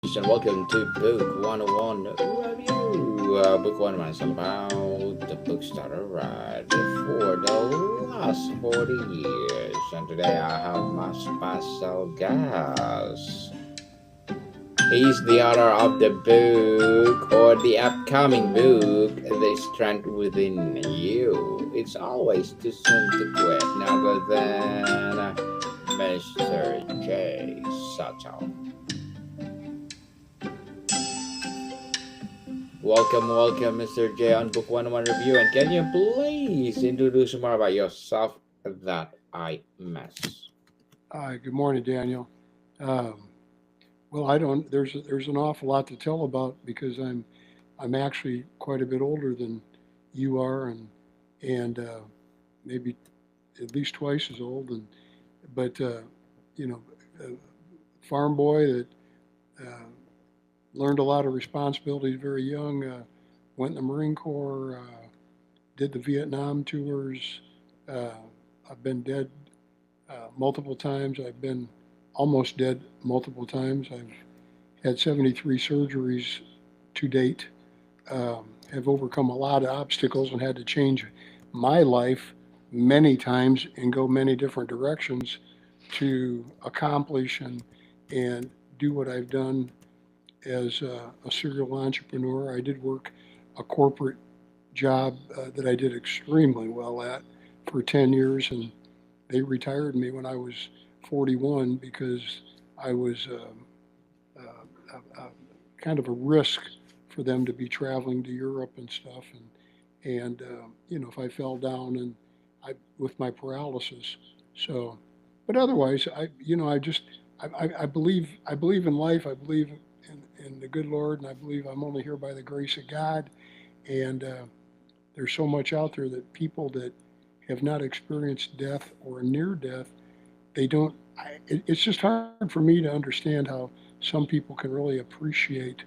And welcome to Book 101 Review. Book 101 is all about the books that are read for the last 40 years. And today I have my special guest. He's the author of the book or the upcoming book, The Strength Within You. It's always too soon to quit, none other than Mr. Jay Setchell. Welcome, Mr. J on Book 101 Review. And can you please introduce more about yourself that I miss? Hi, good morning, Daniel. Um, well, I don't. There's an awful lot to tell about because I'm actually quite a bit older than you are, and maybe at least twice as old. But you know, a farm boy that uh, learned a lot of responsibilities very young. Went in the Marine Corps, did the Vietnam tours. Uh, I've been dead multiple times. I've been almost dead multiple times. I've had 73 surgeries to date. Have overcome a lot of obstacles and had to change my life many times and go many different directions to accomplish and do what I've done as a serial entrepreneur. I did work a corporate job that I did extremely well at for 10 years, and they retired me when I was 41 because I was kind of a risk for them to be traveling to Europe and stuff. And if I fell down and I with my paralysis, so. But otherwise, I just I believe in life. I believe in the good Lord, and I believe I'm only here by the grace of God. And there's so much out there that people that have not experienced death or near death, they don't. It's just hard for me to understand how some people can really appreciate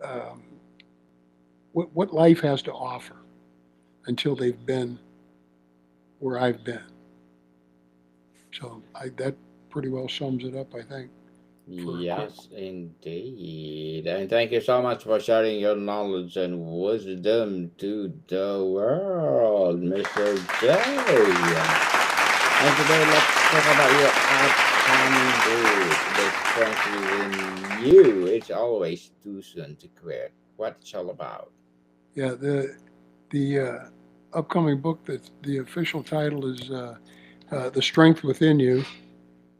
um, what life has to offer until they've been where I've been. So that pretty well sums it up, I think, for a quick. Yes, indeed. And thank you so much for sharing your knowledge and wisdom to the world, Mr. J. And today, let's talk about your upcoming book, The Strength Within You. It's always too soon to quit. What it's all about. Yeah, the upcoming book that the official title is "The Strength Within You,"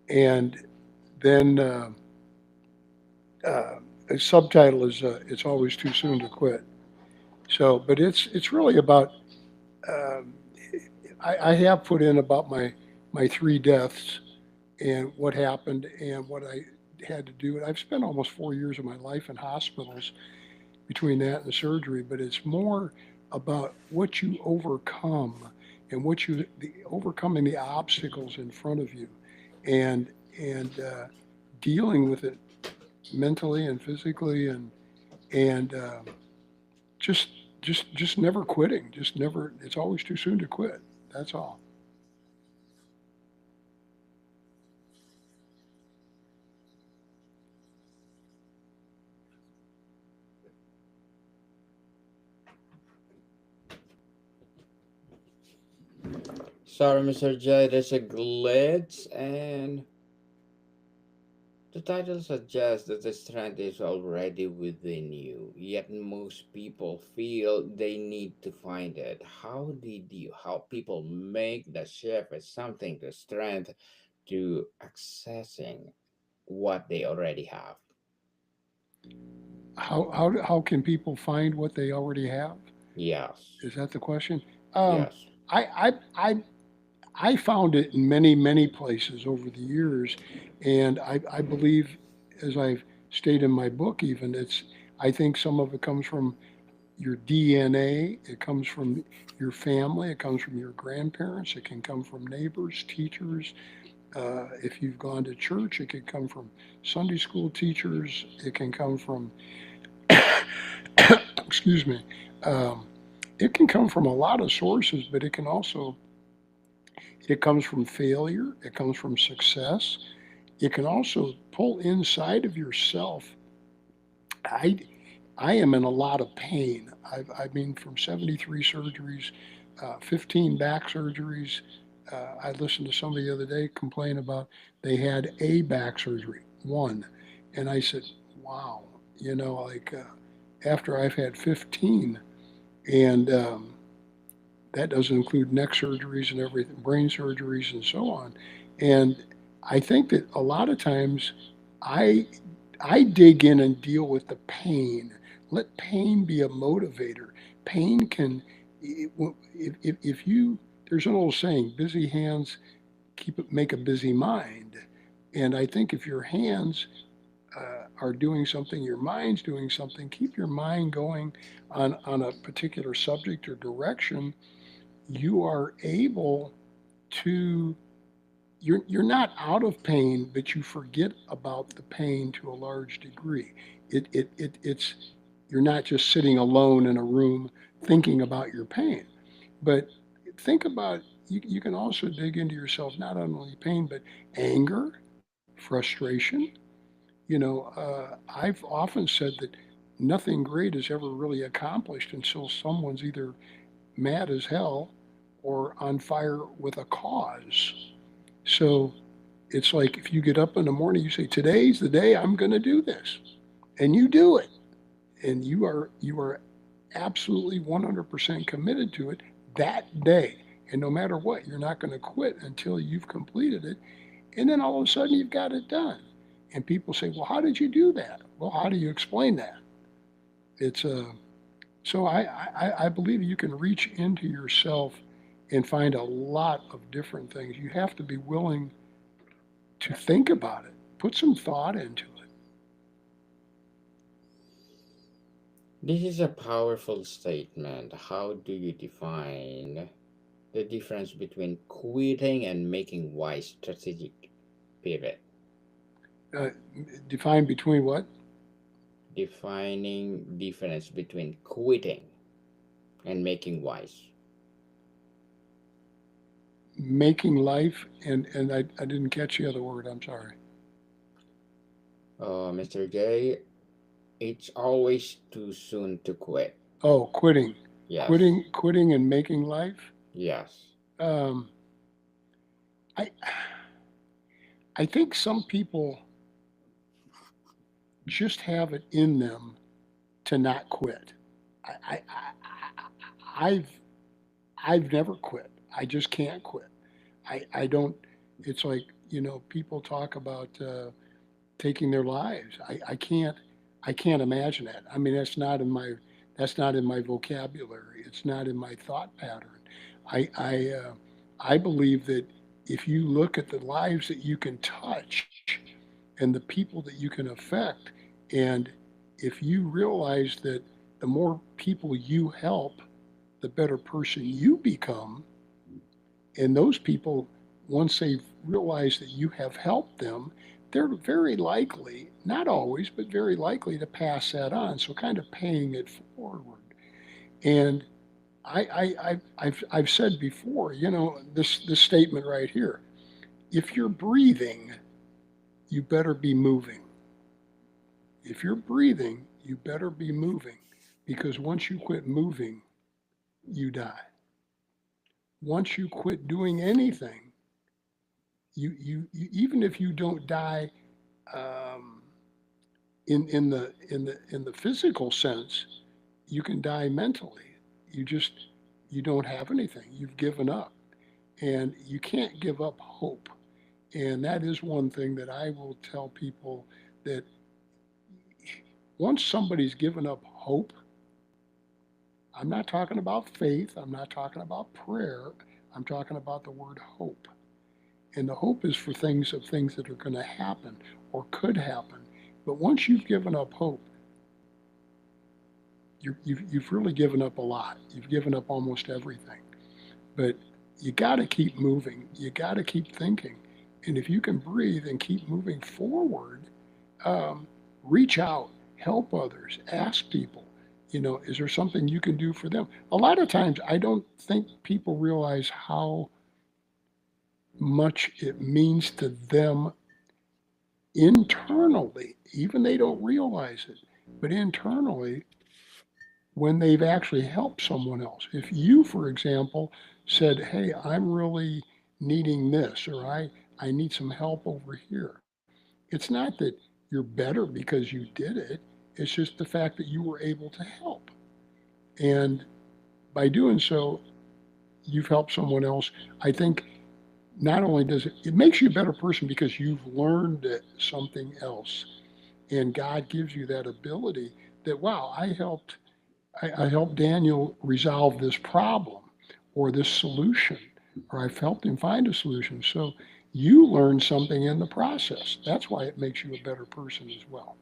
and then a subtitle is "It's Always Too Soon to Quit." So, but it's really about. Um, I have put in about my three deaths and what happened and what I had to do. And I've spent almost 4 years of my life in hospitals between that and the surgery, but it's more about what you overcome and the overcoming the obstacles in front of you and and dealing with it mentally and physically and just just never quitting. Just never. It's always too soon to quit. That's all. Sorry, Mr. J, there's a glitch, and the title suggests that the strength is already within you, yet most people feel they need to find it. How did you help people make the shift as something to strength to accessing what they already have? How can people find what they already have? Yes, Is that the question? Um, yes. I, I I I found it in many places over the years, and I believe, as I've stated in my book, even I think some of it comes from your DNA. It comes from your family. It comes from your grandparents. It can come from neighbors, teachers. If you've gone to church, it can come from Sunday school teachers. It can come from, excuse me, um, it can come from a lot of sources, but it comes from failure. It comes from success. it can also pull inside of yourself. I, I am in a lot of pain. I mean, from 73 surgeries, 15 back surgeries. I listened to somebody the other day complain about they had a back surgery, one. And I said, wow, like after I've had 15, and that doesn't include neck surgeries and everything, brain surgeries and so on. And I think that a lot of times I I dig in and deal with the pain. Let pain be a motivator. Pain can, if you, there's an old saying, busy hands make a busy mind. And I think if your hands are doing something, your mind's doing something, keep your mind going on a particular subject or direction, you are able to, you're not out of pain, but you forget about the pain to a large degree. It's, you're not just sitting alone in a room thinking about your pain, but think about, you can also dig into yourself, not only pain, but anger, frustration. I've often said that nothing great is ever really accomplished until someone's either mad as hell or on fire with a cause. So it's like if you get up in the morning, you say, "Today's the day I'm going to do this," and you do it, and you are absolutely 100% committed to it that day. And no matter what, you're not going to quit until you've completed it. And then all of a sudden, you've got it done. And people say, "Well, how did you do that?" Well, how do you explain that? It's a So I believe you can reach into yourself and find a lot of different things. You have to be willing to think about it, put some thought into it. This is a powerful statement. How do you define the difference between quitting and making wise strategic pivot? Uh, Define between what? Defining difference between quitting and making wise. Making life, and I didn't catch the other word. I'm sorry. Mr. J, it's always too soon to quit. Oh, quitting, Yes, quitting, and making life. yes. Um, I I think some people just have it in them to not quit. I've never quit. I just can't quit. I don't. It's like, people talk about taking their lives. I can't imagine that. I mean, that's not in my vocabulary. It's not in my thought pattern. I believe that if you look at the lives that you can touch and the people that you can affect, and if you realize that the more people you help, the better person you become, and those people, once they've realized that you have helped them, they're very likely, not always, but very likely to pass that on. So kind of paying it forward. And I've said before, this statement right here. If you're breathing, you better be moving. If you're breathing, you better be moving, because once you quit moving, you die. Once you quit doing anything, even if you don't die um, in the physical sense, you can die mentally. You just, you don't have anything. You've given up, and you can't give up hope. And that is one thing that I will tell people, that once somebody's given up hope, I'm not talking about faith, I'm not talking about prayer, I'm talking about the word hope. And the hope is for things that are going to happen or could happen. But once you've given up hope, you've really given up a lot. You've given up almost everything. But you got to keep moving. You got to keep thinking. And if you can breathe and keep moving forward, um, reach out, help others, ask people, is there something you can do for them? A lot of times, I don't think people realize how much it means to them internally, even they don't realize it, but internally, when they've actually helped someone else. If you, for example, said, "Hey, I'm really needing this," or I need some help over here. It's not that you're better because you did it. It's just the fact that you were able to help. And by doing so, you've helped someone else. I think not only does it makes you a better person because you've learned something else. And God gives you that ability that, wow, I helped Daniel resolve this problem or this solution, or I've helped him find a solution. So you learn something in the process. That's why it makes you a better person as well.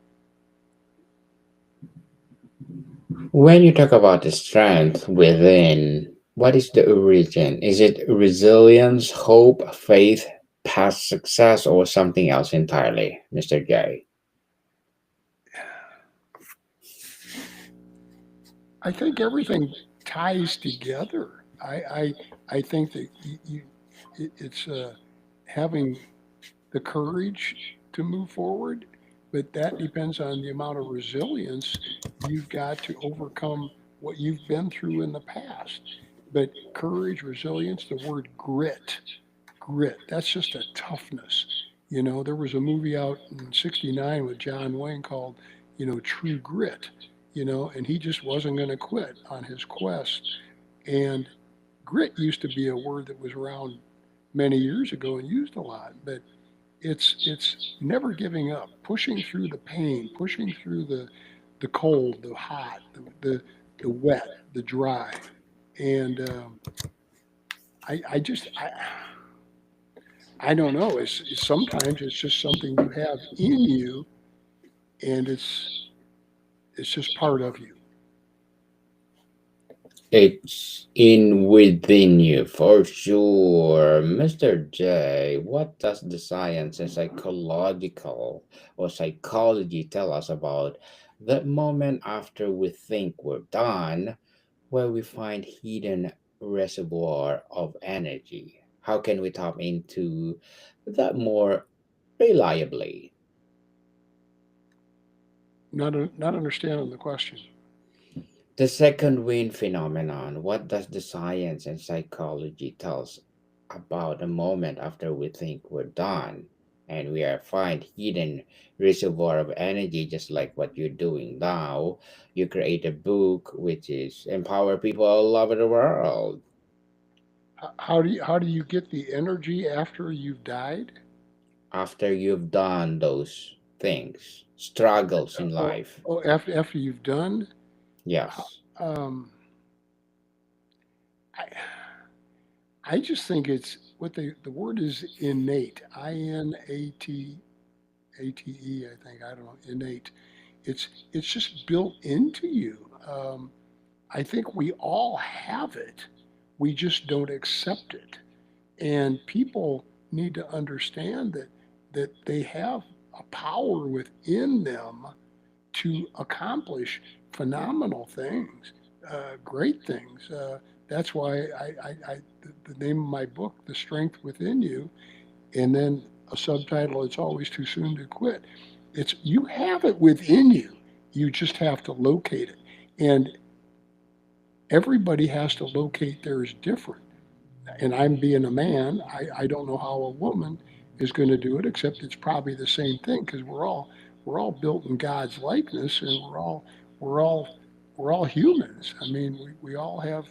When you talk about the strength within, what is the origin? Is it resilience, hope, faith, past success, or something else entirely, Mr. J? I think everything ties together. I think that it's having the courage to move forward, but that depends on the amount of resilience you've got to overcome what you've been through in the past. But courage, resilience, the word grit, that's just a toughness. There was a movie out in '69 with John Wayne called, True Grit, and he just wasn't going to quit on his quest. And grit used to be a word that was around many years ago and used a lot, but it's never giving up, pushing through the pain, pushing through the cold, the hot, the wet, the dry, and I don't know. Sometimes it's just something you have in you, and it's just part of you. It's in within you for sure. Mr. J, what does the science and psychological or psychology tell us about that moment after we think we're done, where we find hidden reservoir of energy? How can we tap into that more reliably? Not understanding the question. The second wind phenomenon, what does the science and psychology tell us about the moment after we think we're done and we are find hidden reservoir of energy just like what you're doing now? You create a book which is empower people all over the world How do you get the energy after you've died? after you've done those things, struggles in Oh, life. oh, after you've done. How- Yes. Um, I I just think it's what the word is innate. INATATE. I think I don't know innate. It's just built into you. I think we all have it. We just don't accept it. And people need to understand that they have a power within them to accomplish phenomenal things, great things. That's why the name of my book, The Strength Within You, and then a subtitle, It's Always Too Soon to Quit. It's you have it within you. You just have to locate it. And everybody has to locate theirs different. And I'm being a man, I don't know how a woman is going to do it, except it's probably the same thing because we're all built in God's likeness, and we're all we're all humans. I mean, we all have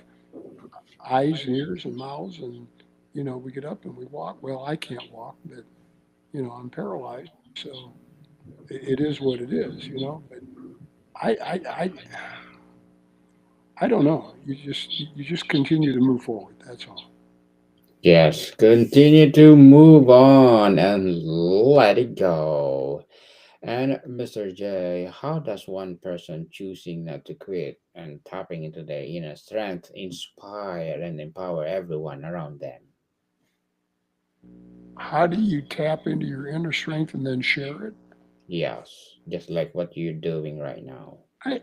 eyes and ears and mouths, and we get up and we walk. Well, I can't walk, but I'm paralyzed, so it is what it is. But I I I I don't know. You just continue to move forward. That's all. Yes, continue to move on and let it go. And Mr. J, how does one person choosing not to quit and tapping into their inner strength inspire and empower everyone around them? How do you tap into your inner strength and then share it? Yes, just like what you're doing right now. I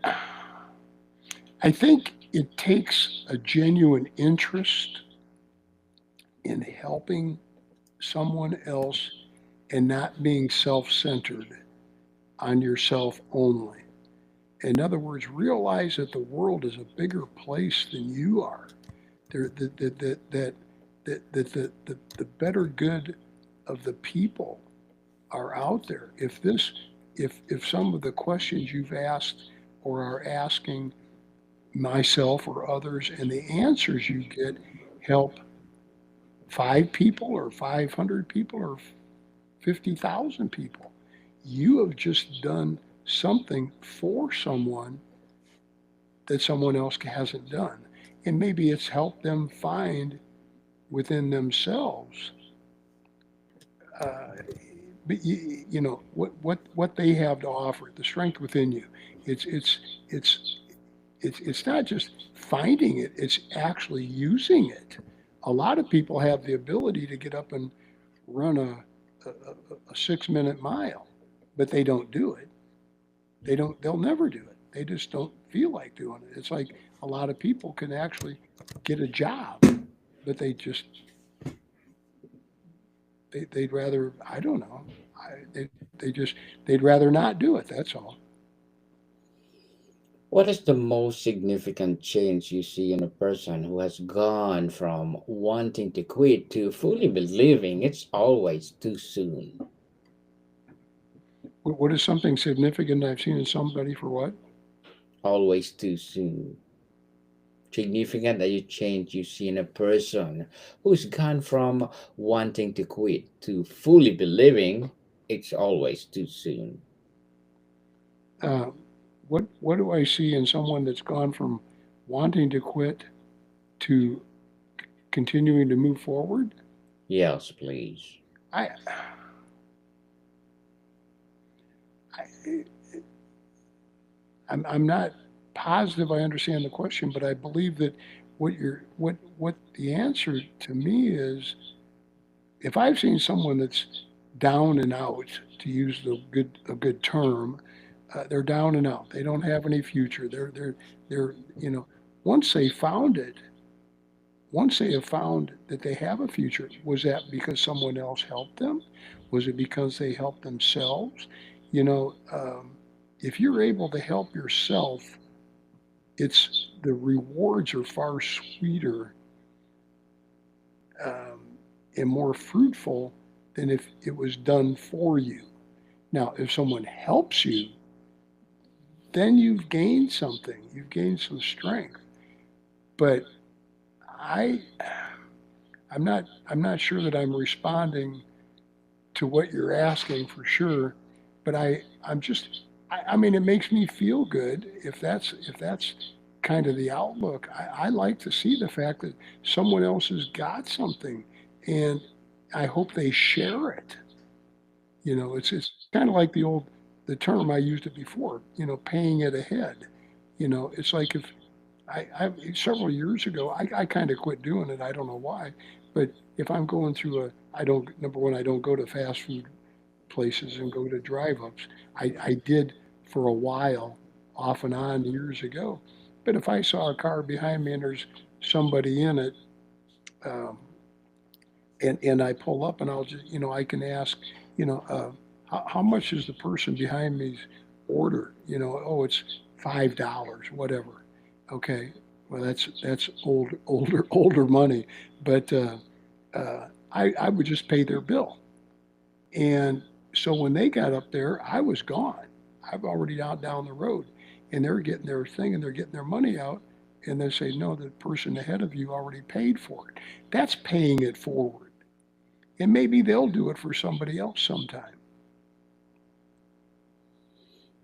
I think it takes a genuine interest in helping someone else and not being self centered on yourself only. In other words, realize that the world is a bigger place than you are. There, the better good of the people are out there. If some of the questions you've asked or are asking myself or others and the answers you get help 5 people or 500 people or 50,000 people, you have just done something for someone that someone else hasn't done. And maybe it's helped them find within themselves, uh, you know, what they have to offer, the strength within you. It's, it's, it's, it's not just finding it, it's actually using it. A lot of people have the ability to get up and run a 6 minute mile, but they don't do it. They'll never do it. They just don't feel like doing it. It's like a lot of people can actually get a job, but they'd rather, I don't know, they'd rather not do it. That's all. What is the most significant change you see in a person who has gone from wanting to quit to fully believing it's always too soon? What is something significant I've seen in somebody for what? Always too soon. Significant that you change you see in a person who's gone from wanting to quit to fully believing it's always too soon. Uh, what do I see in someone that's gone from wanting to quit to continuing to move forward? Yes, please. I, I I'm not positive I understand the question, but I believe that what the answer to me is, if I've seen someone that's down and out, to use a good term, they're down and out. They don't have any future. They're you know, once they found it, once they have found that they have a future, was that because someone else helped them? Was it because they helped themselves? You know, if you're able to help yourself, it's the rewards are far sweeter, um, and more fruitful than if it was done for you. Now, if someone helps you, then you've gained something. You've gained some strength. But I, I'm not sure that I'm responding to what you're asking for sure. But I'm just, I mean, it makes me feel good if that's kind of the outlook. I like to see the fact that someone else has got something, and I hope they share it. You know, it's kind of like the term I used it before. You know, paying it ahead. You know, it's like if I several years ago I kind of quit doing it. I don't know why, but if I'm going through a I don't number one, I don't go to fast food places and go to drive ups. I did for a while, off and on years ago. But if I saw a car behind me and there's somebody in it, um, and I pull up and I'll just, you know, I can ask, you know, how much is the person behind me's order? You know, oh, it's $5, whatever. Okay, well, that's older money, but I would just pay their bill. And so when they got up there, I was gone. I'm already out down the road, and they're getting their thing and they're getting their money out, and they say, no, the person ahead of you already paid for it. That's paying it forward, and maybe they'll do it for somebody else sometime.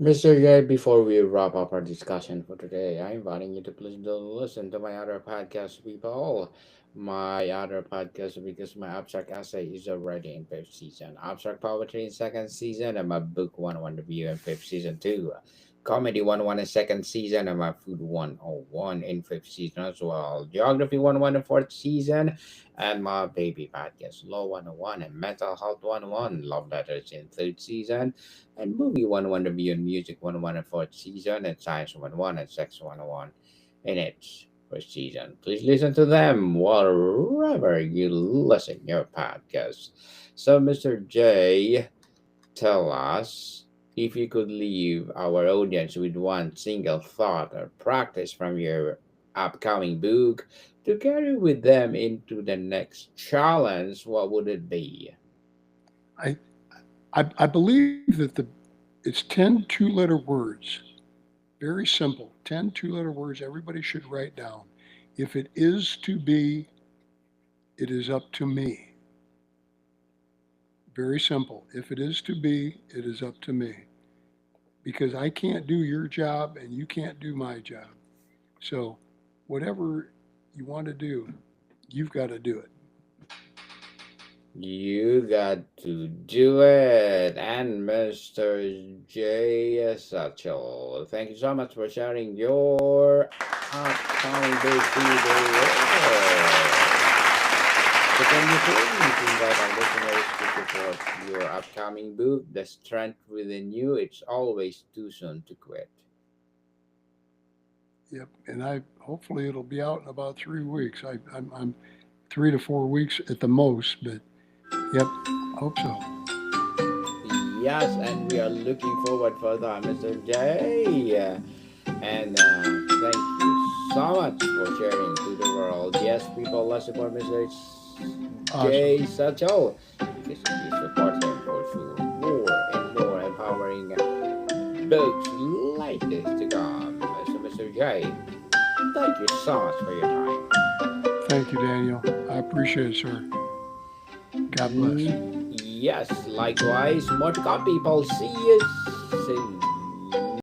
Mr. Yeh, before we wrap up our discussion for today, I'm inviting you to please don't listen to my other podcast, people. My other podcast, because my abstract essay is already in fifth season. Abstract poetry in second season, and my book 101 review in fifth season too. Comedy 101 in second season, and my food 101 in fifth season as well. Geography 101 in fourth season, and my baby podcast, Law 101 and Mental Health 101, Love Letters in third season, and Movie 101 review and Music 101 and fourth season, and Science 101 and Sex 101 in it. first season. Please listen to them wherever you listen your podcast. So, Mr. J, tell us if you could leave our audience with one single thought or practice from your upcoming book to carry with them into the next challenge, what would it be? I, I believe that it's 10 two-letter words. Very simple. 10 two-letter words everybody should write down. If it is to be, it is up to me. Very simple. If it is to be, it is up to me. Because I can't do your job and you can't do my job. So, whatever you want to do, you've got to do it. You got to do it. And Mr. Jay Setchell, thank you so much for sharing your upcoming book to the world. So can you please invite our listeners to support your upcoming book, The Strength Within You? It's always too soon to quit. Yep. And I hopefully it'll be out in about 3 weeks. I'm 3 to 4 weeks at the most, but yep, hope so. Yes, and we are looking forward for that, Mr. J. And thank you so much for sharing to the world. Yes, people, let's support Mr. Awesome. Jay Setchell. Because if you support him for sure, more and more empowering books like this to come. So, Mr. J, thank you so much for your time. Thank you, Daniel. I appreciate it, sir. God bless. Yes, likewise. More to come, people. See you soon.